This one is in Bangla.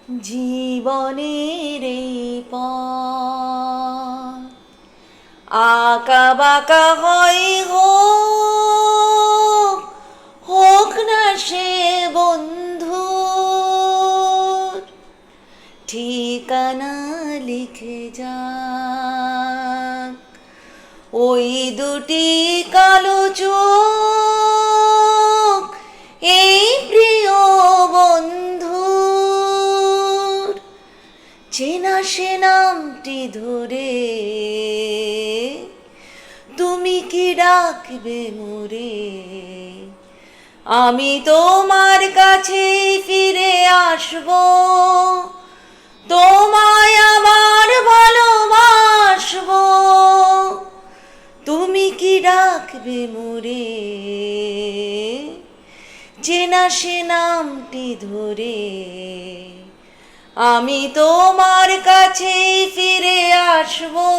জীবনের এই পথ আঁকা বাঁকা হয় হোক, হোক না সে বন্ধুর ঠিকানা লিখে যাক ওই দুটি কালো চোখ এই প্রিয় বন্ধুর চেনা সে নামটি ধরে তুমি কি ডাকবে মোরে আমি তোমার কাছে ফিরে আসবো তোমায় আবার ভালোবাসবো তুমি কি ডাকবে মোরে চেনা সে নামটি ধরে আমি তোমার কাছে ফিরে আসবো।